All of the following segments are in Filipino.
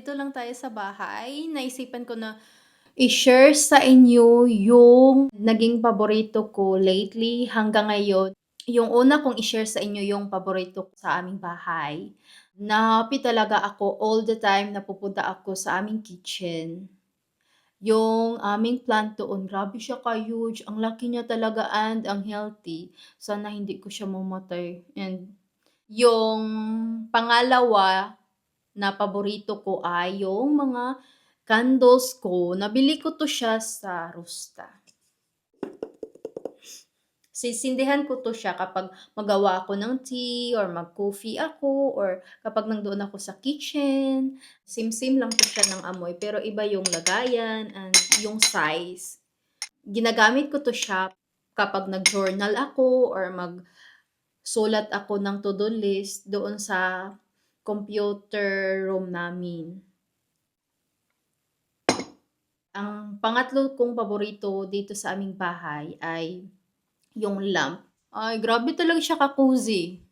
nandito lang tayo sa bahay, naisipan ko na i-share sa inyo yung naging paborito ko lately hanggang ngayon. Yung una kong i-share sa inyo yung paborito ko sa aming bahay. Na-happy talaga ako all the time na pupunta ako sa aming kitchen. Yung aming plant doon, grabe siya ka-huge. Ang laki niya talaga and ang healthy. Sana hindi ko siya mamatay. And yung pangalawa na paborito ko ay yung mga candles ko. Nabili ko 'to siya sa Rusta. Sisindihan ko 'to siya kapag magawa ako ng tea or mag-coffee ako or kapag nandoon ako sa kitchen. Same-same lang 'to siya ng amoy pero iba yung lagayan and yung size. Ginagamit ko 'to siya kapag nag-journal ako or magsulat ako ng to-do list doon sa computer room namin. Ang pangatlo kong paborito dito sa aming bahay ay yung lamp. Ay, grabe talaga siya ka-cozy.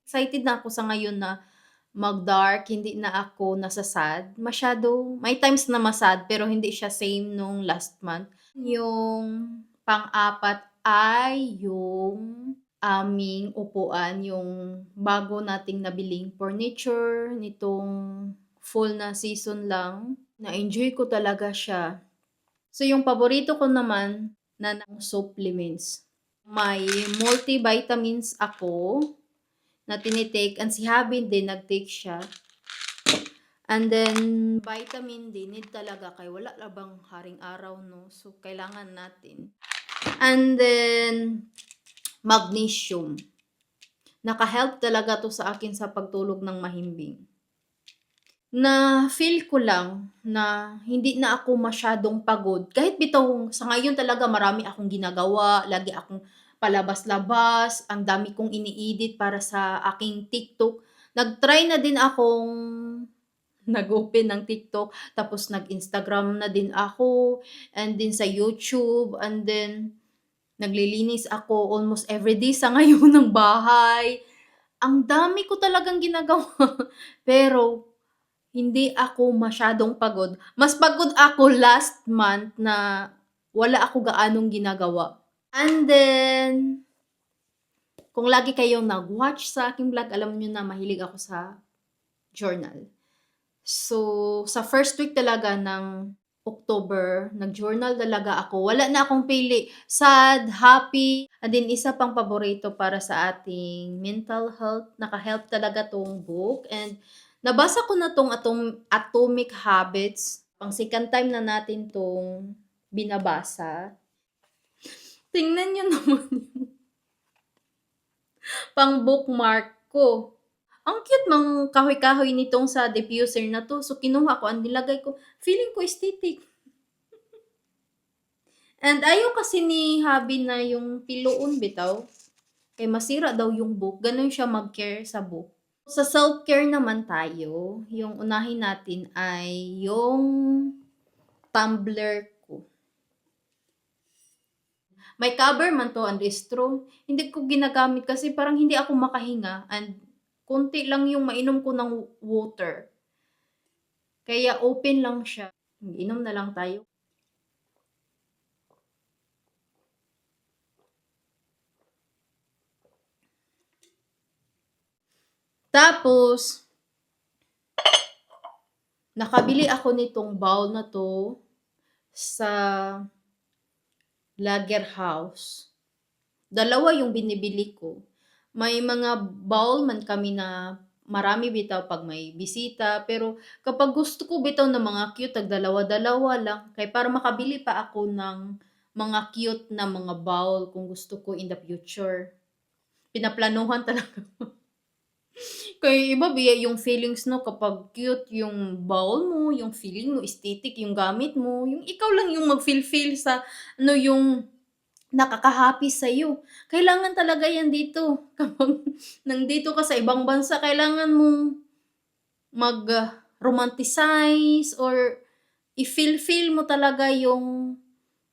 Excited na ako sa ngayon na mag-dark, hindi na ako nasa-sad. Masyado, may times na ma-sad pero hindi siya same nung last month. Yung pang-apat ay yung aming upuan, yung bago nating nabiling furniture nitong full na season lang. Na-enjoy ko talaga siya. So, yung paborito ko naman na ng supplements, may multivitamins ako na tinitake and si Habin din nag-take siya. And then, vitamin D, need talaga kay wala labang haring araw, no? So, kailangan natin. And then, magnesium. Naka-help talaga to sa akin sa pagtulog ng mahimbing. Na-feel ko lang na hindi na ako masyadong pagod. Kahit bitaw sa ngayon talaga marami akong ginagawa, lagi akong palabas-labas, ang dami kong ini-edit para sa aking TikTok. Nag-try na din akong nag-open ng TikTok, tapos nag-Instagram na din ako, and then sa YouTube, and then naglilinis ako almost everyday sa ngayon ng bahay. Ang dami ko talagang ginagawa. Pero hindi ako masyadong pagod. Mas pagod ako last month na wala ako gaanong ginagawa. And then, kung lagi kayong nag-watch sa aking vlog, alam niyo na mahilig ako sa journal. So, sa first week talaga ng October, nag-journal talaga ako. Wala na akong pili. Sad, happy, and then isa pang paborito para sa ating mental health. Naka-help talaga tong book. And nabasa ko na tong Atomic Habits. Pang second time na natin tong binabasa. Tingnan nyo naman yung pang bookmark ko. Ang cute mang kahoy-kahoy nitong sa diffuser na 'to. So, kinuha ko, ang nilagay ko. Feeling ko aesthetic. And ayaw kasi ni Habi na yung piloon bitaw. Kay masira daw yung book. Ganun siya mag-care sa book. Sa self-care naman tayo, yung unahin natin ay yung tumbler ko. May cover man to and straw. Hindi ko ginagamit kasi parang hindi ako makahinga and konti lang yung mainom ko ng water. Kaya open lang siya. Inom na lang tayo. Tapos, nakabili ako nitong bowl na to sa Lager House. Dalawa yung binibili ko. May mga bowl man kami na marami bitaw pag may bisita. Pero kapag gusto ko bitaw ng mga cute, tag dalawa-dalawa lang. Kaya para makabili pa ako ng mga cute na mga bowl kung gusto ko in the future. Pinaplanuhan talaga. Kaya iba biya yung feelings no kapag cute yung bowl mo, yung feeling mo, aesthetic yung gamit mo, yung ikaw lang yung mag-feel sa ano yung nakaka-happy sa'yo. Kailangan talaga yan dito. Kapag nandito ka sa ibang bansa, kailangan mong mag-romanticize or i-feel mo talaga yung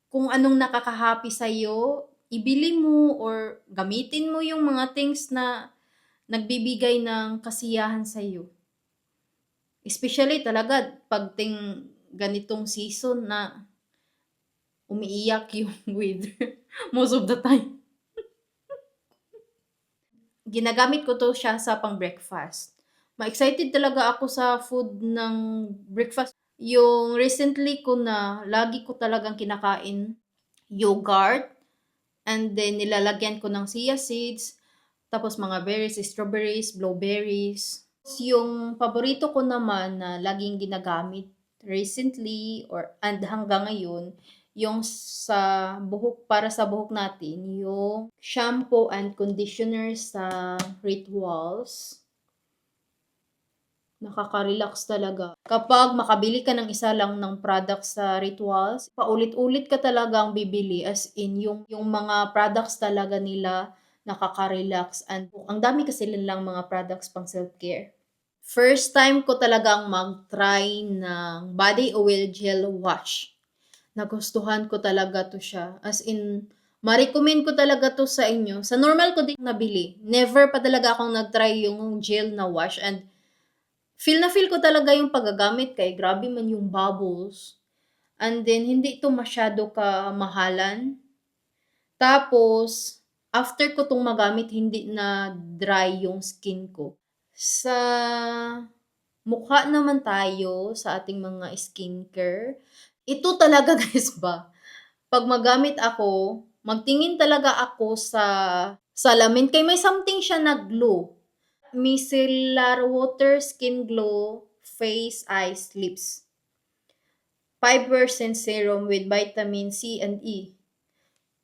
kung anong nakaka-happy sa'yo, ibili mo or gamitin mo yung mga things na nagbibigay ng kasiyahan sa'yo. Especially talaga 'pag ganitong season na umiiyak yung weather most of the time. Ginagamit ko 'to siya sa pang-breakfast. Ma-excited talaga ako sa food ng breakfast. Yung recently ko na lagi ko talagang kinakain, yogurt, and then nilalagyan ko ng chia seeds, tapos mga berries, strawberries, blueberries. Yung paborito ko naman na laging ginagamit recently and hanggang ngayon, yung sa buhok, para sa buhok natin, yung shampoo and conditioner sa Rituals. Nakaka-relax talaga. Kapag makabili ka ng isa lang ng product sa Rituals, paulit-ulit ka talagang bibili, as in yung mga products talaga nila nakaka-relax, and ang dami kasi nilang mga products pang self-care. First time ko talagang mag-try ng body oil gel wash. Nagustuhan ko talaga 'to siya. As in, ma-recommend ko talaga 'to sa inyo. Sa normal ko din nabili. Never pa talaga akong nag-try yung gel na wash, and feel na feel ko talaga yung paggagamit, kay grabe man yung bubbles. And then hindi ito masyado kamahalan. Tapos, after ko 'tong magamit, hindi na dry yung skin ko. Sa mukha naman tayo, sa ating mga skincare, ito talaga guys ba, 'pag magamit ako, magtingin talaga ako sa salamin, kay may something siya na glow. Micellar Water Skin Glow Face, Eyes, Lips. 5% serum with vitamin C and E.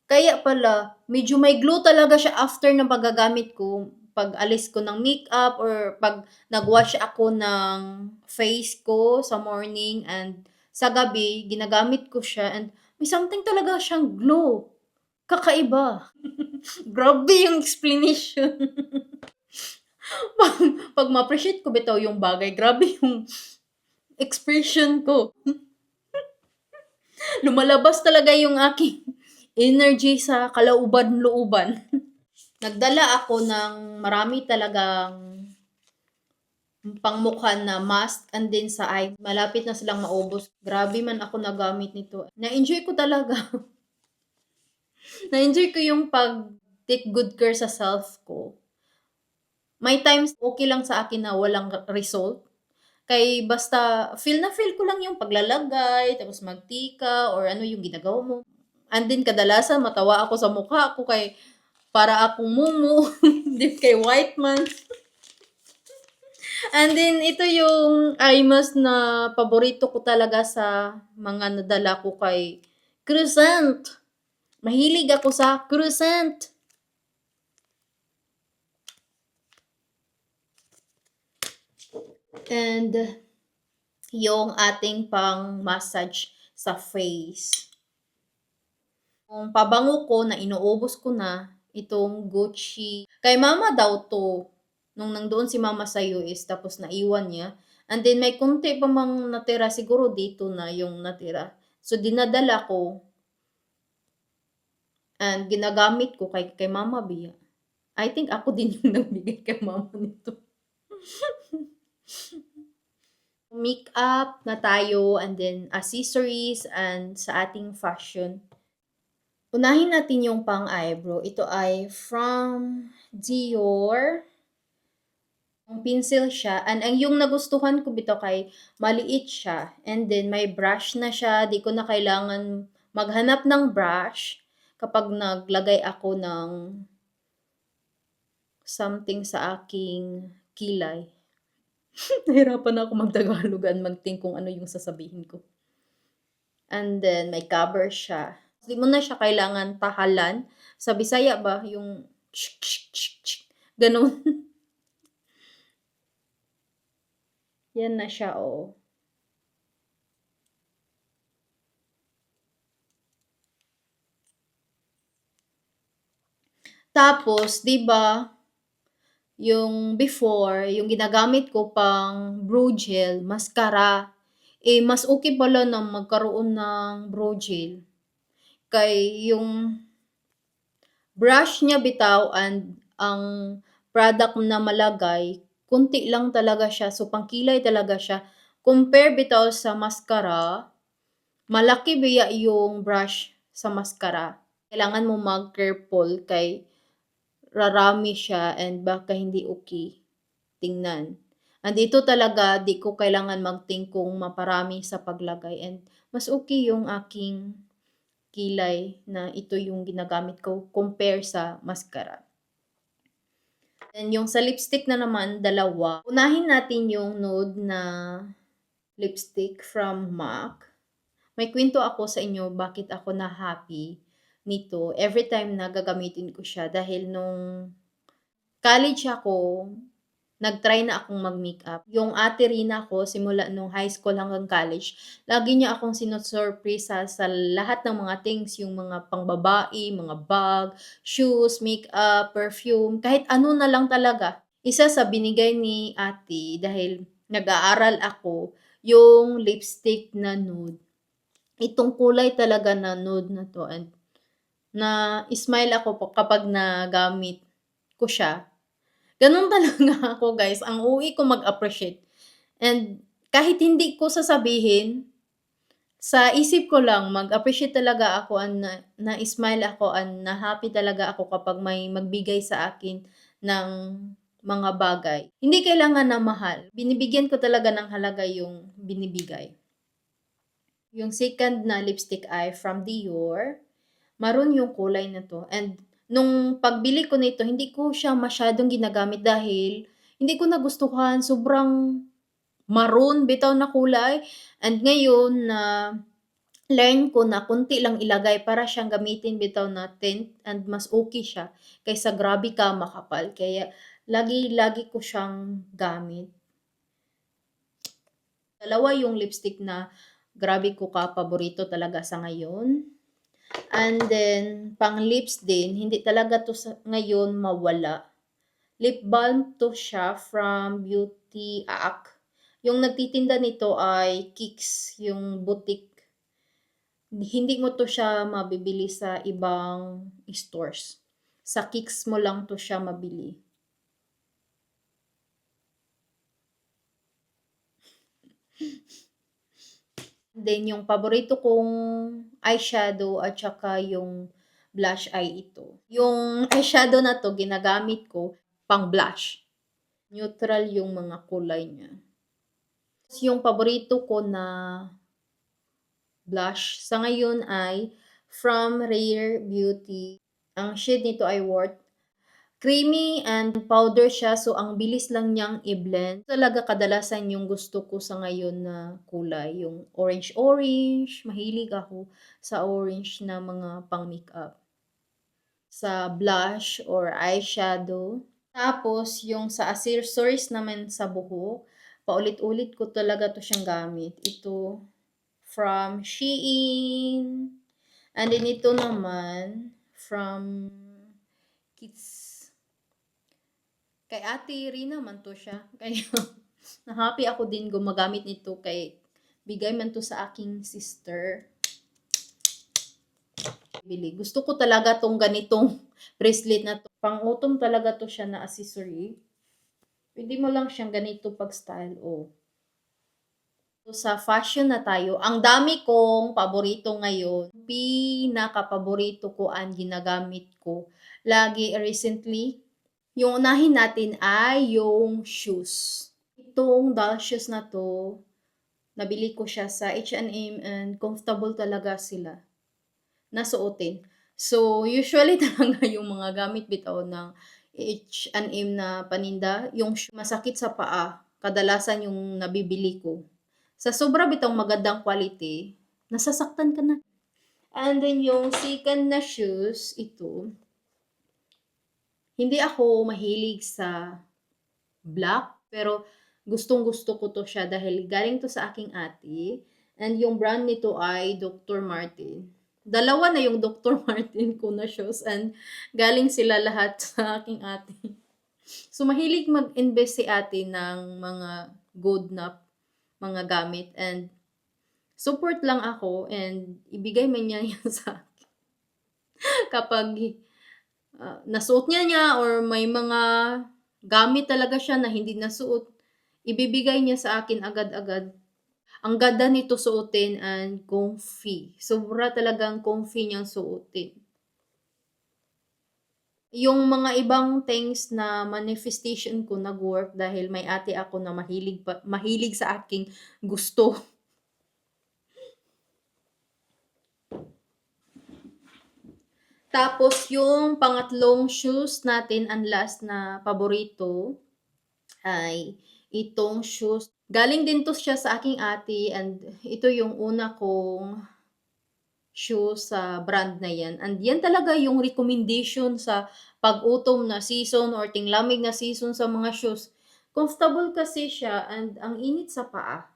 Kaya pala, medyo may glow talaga siya after ng paggagamit ko. Pag alis ko ng makeup or pag nag-wash ako ng face ko sa morning and sa gabi, ginagamit ko siya, and may something talaga siyang glow. Kakaiba. Grabe yung explanation. pag, pag ma-appreciate ko bitaw yung bagay, grabe yung expression ko. Lumalabas talaga yung aking energy sa kalauban-looban. Nagdala ako ng marami talagang pangmukha na mask, and then sa eye. Malapit na silang maubos. Grabe man ako nagamit nito. Na-enjoy ko talaga. Na-enjoy ko yung pag-take good care sa self ko. May times okay lang sa akin na walang result. Kay basta feel na feel ko lang yung paglalagay, tapos magtika, or ano yung ginagawa mo. And then kadalasan matawa ako sa mukha ko, kay para akong mumu, di kay white man. And then ito yung eye mask na paborito ko talaga sa mga nadala ko kay Crescent. Mahilig ako sa Crescent. And yung ating pang massage sa face. Yung pabango ko na inuubos ko na, itong Gucci. Kay mama daw 'to, nung nandoon si mama sa US tapos naiwan niya. And then may konti pa mang natira, siguro dito na yung natira. So dinadala ko and ginagamit ko kay mama biya. I think ako din yung nagbigay kay mama nito. Makeup na tayo, and then accessories and sa ating fashion. Unahin natin yung pang-eyebrow. Ito ay from Dior. Ang pencil siya. And ang yung nagustuhan ko bito kay maliit siya. And then may brush na siya. Di ko na kailangan maghanap ng brush kapag naglagay ako ng something sa aking kilay. Nahirapan ako mag-Tagalog and mag-think kung ano yung sasabihin ko. And then may cover siya. Di mo na siya kailangan tahalan. Sa Bisaya ba, yung ganun. Yan na siya, oh. Tapos, 'di ba, yung before, yung ginagamit ko pang brow gel, mascara, eh mas okay pala na magkaroon ng brow gel. Kay yung brush niya bitaw and ang product na malagay, konti lang talaga siya, so pangkilay talaga siya. Compare bitaw sa mascara, malaki biya yung brush sa mascara. Kailangan mo mag-careful kay rarami siya and baka hindi okay tingnan. And ito talaga, di ko kailangan mag-think kung maparami sa paglagay and mas okay yung aking kilay na ito yung ginagamit ko compare sa mascara. And yung sa lipstick na naman, dalawa. Unahin natin yung nude na lipstick from MAC. May kwento ako sa inyo bakit ako na happy nito every time na gagamitin ko siya dahil nung college ako, nag-try na akong mag-makeup. Yung ate Rina ko, simula nung high school hanggang college, lagi niya akong sinusurpresa sa lahat ng mga things, yung mga pangbabae, mga bag, shoes, makeup, perfume, kahit ano na lang talaga. Isa sa binigay ni ate dahil nag-aaral ako, yung lipstick na nude. Itong kulay talaga na nude na to and na smile ako po kapag nagamit ko siya. Gano'n talaga ako guys, ang uuwi ko mag-appreciate. And kahit hindi ko sasabihin, sa isip ko lang mag-appreciate talaga ako and na-smile ako and na-happy talaga ako kapag may magbigay sa akin ng mga bagay. Hindi kailangan na mahal, binibigyan ko talaga ng halaga yung binibigay. Yung second na lipstick ay from Dior. Maroon yung kulay na 'to and nung pagbili ko nito hindi ko siya masyadong ginagamit dahil hindi ko nagustuhan, sobrang maroon bitaw na kulay and ngayon na learn ko na konti lang ilagay para siyang gamitin bitaw na tint and mas okay siya kaysa grabe ka makapal kaya lagi-lagi ko siyang gamit. Dalawa yung lipstick na grabe ko ka paborito talaga sa ngayon. And then, pang lips din, hindi talaga to sa, ngayon mawala. Lip balm to siya from Beauty Act. Yung nagtitinda nito ay Kicks, yung boutique. Hindi mo to siya mabibili sa ibang stores. Sa Kicks mo lang to siya mabili. Then yung paborito kong eyeshadow at saka yung blush ay ito. Yung eyeshadow na 'to ginagamit ko pang blush. Neutral yung mga kulay niya. Yung paborito ko na blush sa ngayon ay from Rare Beauty. Ang shade nito ay Worth. Creamy and powder siya so ang bilis lang niyang i-blend. Talaga kadalasan yung gusto ko sa ngayon na kulay, yung orange-orange, mahilig ako sa orange na mga pang-makeup. Sa blush or eyeshadow. Tapos yung sa accessories naman sa buhok, paulit-ulit ko talaga 'to siyang gamit. Ito from Shein. And then ito naman from Kids. Kay Ate Rina man 'to siya. Kaya na-happy ako din gumagamit nito kay bigay man 'to sa aking sister. Bili. Gusto ko talaga 'tong ganitong bracelet na 'to. Pang-autumn talaga 'to siya na accessory. Puwede mo lang siyang ganito pag-style, oh. So, sa fashion na tayo, ang dami kong paborito ngayon. Pinakapaborito ko ang ginagamit ko lagi recently yung unahin natin ay yung shoes. Itong doll shoes na 'to, nabili ko siya sa H&M and comfortable talaga sila na suotin. So, usually talaga yung mga gamit bitaw ng H&M na paninda, yung masakit sa paa, kadalasan yung nabibili ko. Sa sobra bitang magandang quality, nasasaktan ka na. And then yung second na shoes, ito, hindi ako mahilig sa black, pero gustong-gusto ko 'to siya dahil galing 'to sa aking ate and yung brand nito ay Dr. Martin. Dalawa na yung Dr. Martin ko na shoes and galing sila lahat sa aking ate. So, mahilig mag-invest si ate ng mga good na mga gamit and support lang ako and ibigay man niya yan sa akin kapag nasuot niya or may mga gamit talaga siya na hindi nasuot, ibibigay niya sa akin agad-agad. Ang ganda nito suotin and comfy. Sobra talagang comfy niyang suotin. Yung mga ibang things na manifestation ko nag-work dahil may ate ako na mahilig sa aking gusto. Tapos yung pangatlong shoes natin, ang last na paborito ay itong shoes. Galing din 'to siya sa aking ate and ito yung una kong shoes sa brand na 'yan, and 'yan talaga yung recommendation sa pag-utom na season or tinglamig na season sa mga shoes. Comfortable kasi siya and ang init sa paa.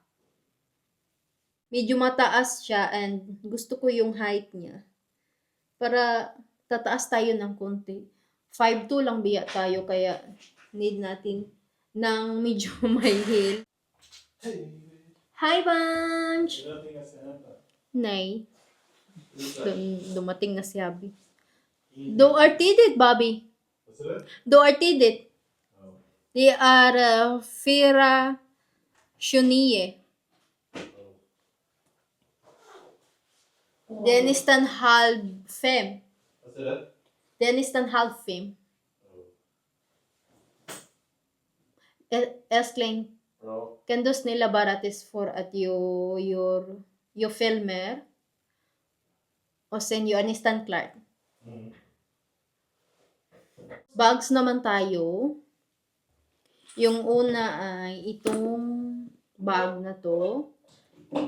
Medyo mataas siya and gusto ko yung height niya. Para tataas tayo ng konti. 5'2" lang biya tayo kaya need natin ng medyo may heel. Hi, Bunch! Nay, dumating na si Abby. Do artidit, Bobby. Do artidit. They are Fira Shuniye. Denistan Halb Fem. Denistan Halb Fem. Älskling, kan du snälla bara för att jag filmer och sen jag är nästan klar. Bags naman tayo. Yung una ay itong bag na to.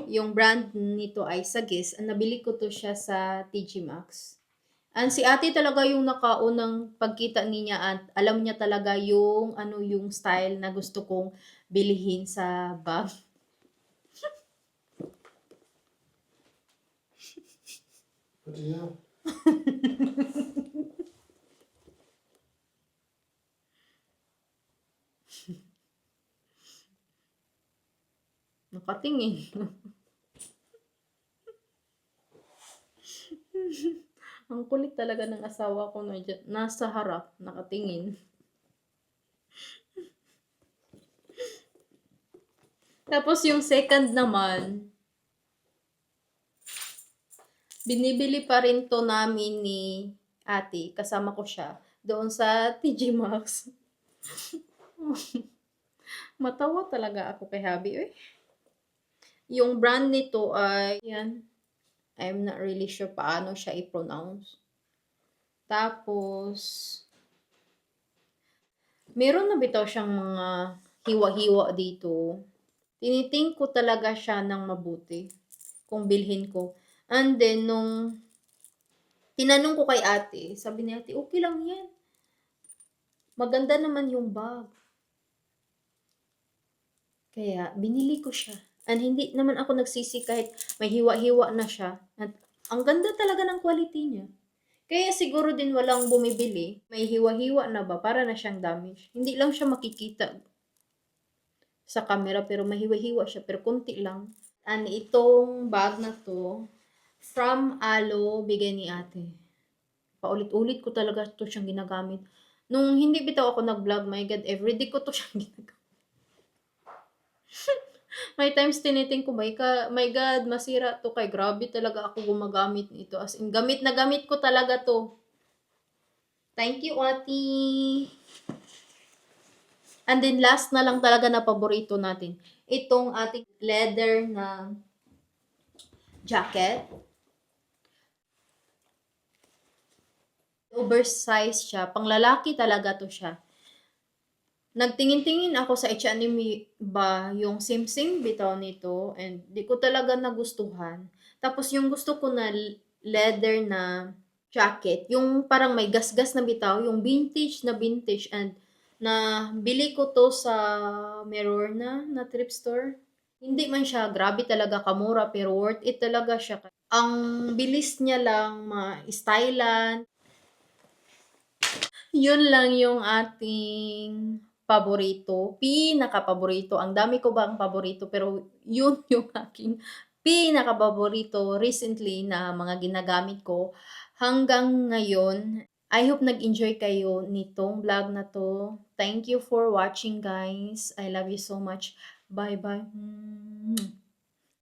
Yung brand nito ay Sagis. Nabili ko to siya sa TG Maxx. And si ate talaga yung nakaunang pagkita niya at alam niya talaga yung yung style na gusto kong bilhin sa bag. Nakatingin. Ang kulit talaga ng asawa ko na nasa harap, nakatingin. Tapos yung second naman, binibili pa rin to namin ni ate, kasama ko siya, doon sa TG Maxx. Matawa talaga ako kay Habi, eh. Yung brand nito ay, yan, I'm not really sure paano siya i-pronounce. Tapos, meron na bitaw siyang mga hiwa-hiwa dito. Tiniting ko talaga siya ng mabuti kung bilhin ko. And then, nung tinanong ko kay ate, sabi ni ate, okay lang yan. Maganda naman yung bag. Kaya, binili ko siya. And hindi naman ako nagsisi kahit may hiwa-hiwa na siya. At ang ganda talaga ng quality niya. Kaya siguro din walang bumibili. May hiwa-hiwa na ba? Para na siyang damage. Hindi lang siya makikita sa camera pero may hiwa-hiwa siya. Pero konti lang. And itong bag na to, from Alo, bigay ni ate. Paulit-ulit ko talaga to siyang ginagamit. Nung hindi bitaw ako nag-vlog, my God, everyday ko to siyang ginagamit. May times tiniting ko, my God, masira to kay grabe talaga ako gumagamit nito. As in, gamit na gamit ko talaga to. Thank you, ate. And then last na lang talaga na paborito natin. Itong ating leather na jacket. Oversized siya. Panglalaki talaga to siya. Nagtingin-tingin ako sa H&M ba yung simsing bitaw nito and di ko talaga nagustuhan. Tapos yung gusto ko na leather na jacket, yung parang may gasgas na bitaw, yung vintage and na bili ko to sa Mirror na thrift store. Hindi man siya grabe talaga kamura pero worth it talaga siya. Ang bilis niya lang ma-stylan. Yun lang yung ating paborito, pinaka-paborito. Ang dami ko bang paborito pero yun yung aking pinaka-paborito recently na mga ginagamit ko hanggang ngayon. I hope nag-enjoy kayo nitong vlog na 'to. Thank you for watching guys. I love you so much. Bye-bye.